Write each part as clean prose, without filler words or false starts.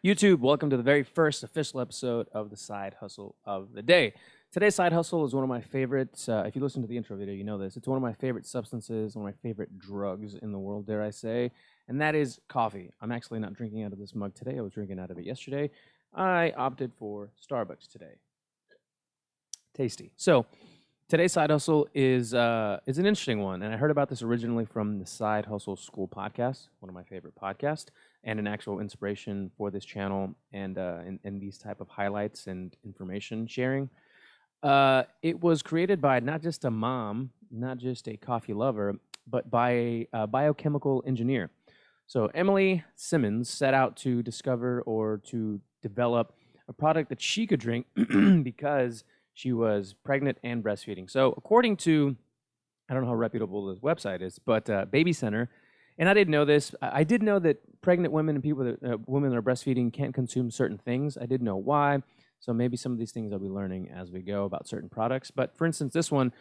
YouTube, welcome to the very first official episode of the Side Hustle of the Day. Today's side hustle is one of my favorites. If you listen to the intro video, you know this. It's one of my favorite substances, one of my favorite drugs in the world, dare I say, and that is coffee. I'm actually not drinking out of this mug today. I was drinking out of it yesterday. I opted for Starbucks today. Tasty. So today's side hustle is an interesting one, and I heard about this originally from the Side Hustle School podcast, one of my favorite podcasts, and an actual inspiration for this channel and these type of highlights and information sharing. It was created by not just a mom, not just a coffee lover, but by a biochemical engineer. So Emily Simmons set out to discover or to develop a product that she could drink because she was pregnant and breastfeeding. So according to, I don't know how reputable this website is, but Baby Center, and I didn't know this. I did know that pregnant women and people that women that are breastfeeding can't consume certain things. I didn't know why. So maybe some of these things I'll be learning as we go about certain products. But for instance, this one,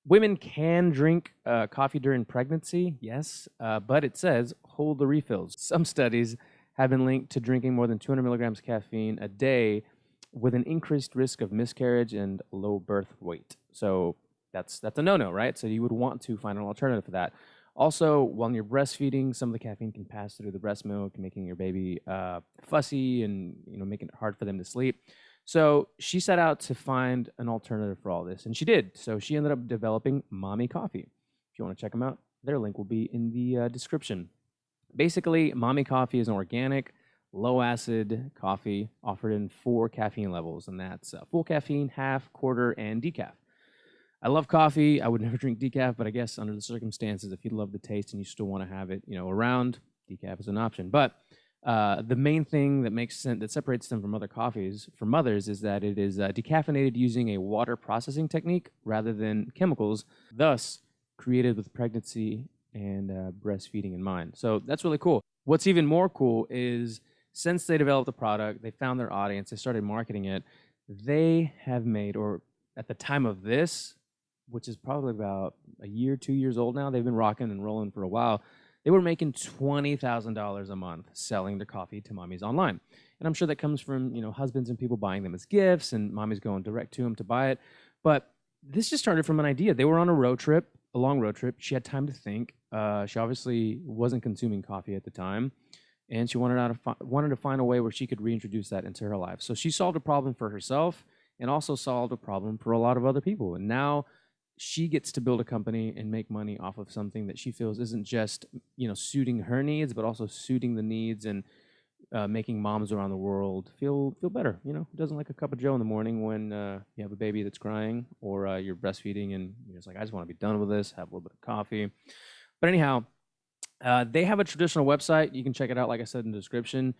women can drink coffee during pregnancy, yes, but it says hold the refills. Some studies have been linked to drinking more than 200 milligrams of caffeine a day with an increased risk of miscarriage and low birth weight. So that's a no-no, right? So you would want to find an alternative for that. Also, while you're breastfeeding, some of the caffeine can pass through the breast milk, making your baby fussy and making it hard for them to sleep. So she set out to find an alternative for all this, and she did. So she ended up developing Mommy Coffee. If you want to check them out, their link will be in the description. Basically, Mommy Coffee is an organic, low-acid coffee offered in 4 caffeine levels, and that's full caffeine, half, quarter, and decaf. I love coffee. I would never drink decaf, but I guess under the circumstances, if you love the taste and you still want to have it, around, decaf is an option. But the main thing that makes sense, that separates them from other coffees, from others, is that it is decaffeinated using a water processing technique rather than chemicals, thus created with pregnancy and breastfeeding in mind. So that's really cool. What's even more cool is since they developed the product, they found their audience, they started marketing it, they have made, or at the time of this, which is probably about a year, 2 years old now. They've been rocking and rolling for a while. They were making $20,000 a month selling their coffee to mommies online. And I'm sure that comes from, husbands and people buying them as gifts and mommies going direct to them to buy it. But this just started from an idea. They were on a road trip, a long road trip. She had time to think. She obviously wasn't consuming coffee at the time. And she wanted to find a way where she could reintroduce that into her life. So she solved a problem for herself and also solved a problem for a lot of other people. And now she gets to build a company and make money off of something that she feels isn't just suiting her needs, but also suiting the needs and making moms around the world feel better. Who doesn't like a cup of Joe in the morning when you have a baby that's crying, or you're breastfeeding and you're just like, I just want to be done with this, have a little bit of coffee. But anyhow, they have a traditional website. You can check it out, like I said in the description.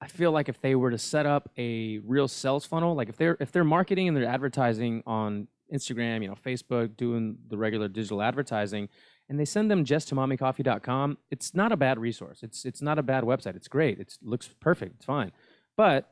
I feel like if they were to set up a real sales funnel, like if they're marketing and they're advertising on Instagram, Facebook, doing the regular digital advertising, and they send them just to mommycoffee.com, it's not a bad resource. It's not a bad website. It's great. It looks perfect. It's fine. But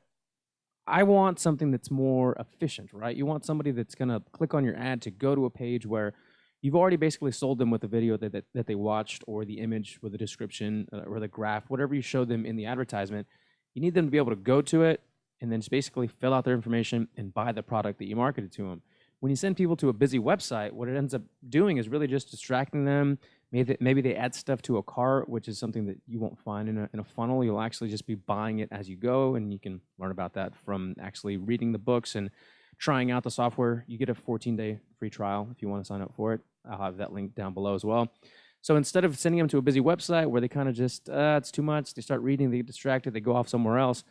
I want something that's more efficient, right? You want somebody that's going to click on your ad to go to a page where you've already basically sold them with the video that they watched, or the image with the description, or the graph, whatever you showed them in the advertisement. You need them to be able to go to it and then just basically fill out their information and buy the product that you marketed to them. When you send people to a busy website, what it ends up doing is really just distracting them. Maybe they add stuff to a cart, which is something that you won't find in a funnel. You'll actually just be buying it as you go, and you can learn about that from actually reading the books and trying out the software. You get a 14-day free trial if you want to sign up for it. I'll have that link down below as well. So instead of sending them to a busy website where they kind of just, it's too much, they start reading, they get distracted, they go off somewhere else,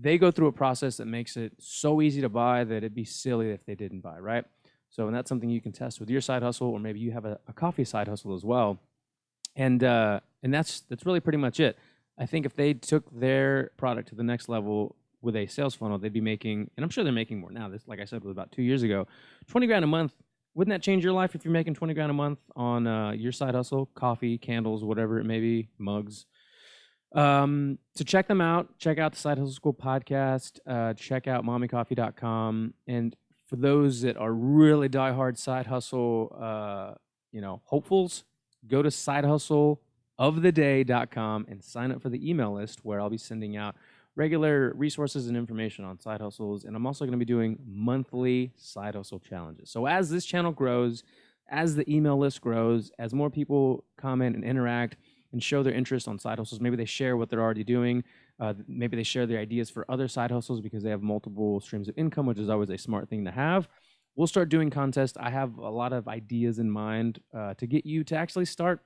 they go through a process that makes it so easy to buy that it'd be silly if they didn't buy, right? So, and that's something you can test with your side hustle, or maybe you have a coffee side hustle as well. And that's really pretty much it. I think if they took their product to the next level with a sales funnel, they'd be making, and I'm sure they're making more now. This, like I said, was about 2 years ago. 20 grand a month. Wouldn't that change your life if you're making 20 grand a month on your side hustle? Coffee, candles, whatever it may be, mugs. So check them out. Check out the Side Hustle School podcast. Check out mommycoffee.com. And for those that are really diehard side hustle, hopefuls, go to sidehustleoftheday.com and sign up for the email list, where I'll be sending out regular resources and information on side hustles. And I'm also going to be doing monthly side hustle challenges. So as this channel grows, as the email list grows, as more people comment and interact and show their interest on side hustles, maybe they share what they're already doing. Maybe they share their ideas for other side hustles because they have multiple streams of income, which is always a smart thing to have. We'll start doing contests. I have a lot of ideas in mind to get you to actually start,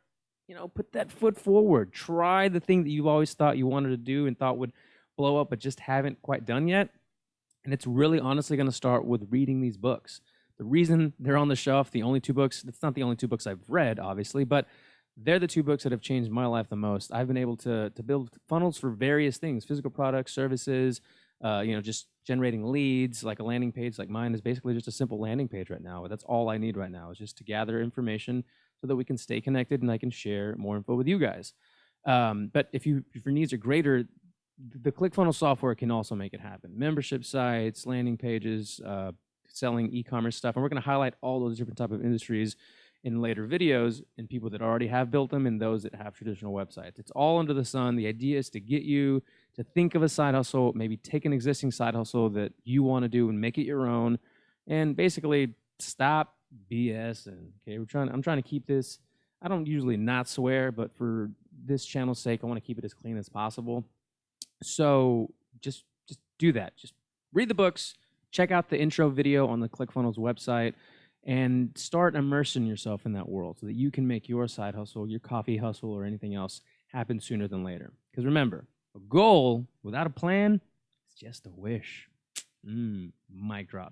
put that foot forward. Try the thing that you've always thought you wanted to do and thought would blow up, but just haven't quite done yet. And it's really honestly going to start with reading these books. The reason they're on the shelf, the only two books, it's not the only two books I've read, obviously, but they're the two books that have changed my life the most. I've been able to build funnels for various things, physical products, services, just generating leads. Like a landing page like mine is basically just a simple landing page right now. That's all I need right now is just to gather information so that we can stay connected and I can share more info with you guys. But if your needs are greater, the ClickFunnels software can also make it happen. Membership sites, landing pages, selling e-commerce stuff. And we're going to highlight all those different type of industries in later videos and people that already have built them and those that have traditional websites. It's all under the sun. The idea is to get you to think of a side hustle, maybe take an existing side hustle that you want to do and make it your own, and basically stop BSing. Okay, I'm trying to keep this. I don't usually not swear, but for this channel's sake, I want to keep it as clean as possible. So just do that. Just read the books, check out the intro video on the ClickFunnels website, and start immersing yourself in that world so that you can make your side hustle, your coffee hustle, or anything else happen sooner than later. Because remember, a goal without a plan is just a wish. Mic drop.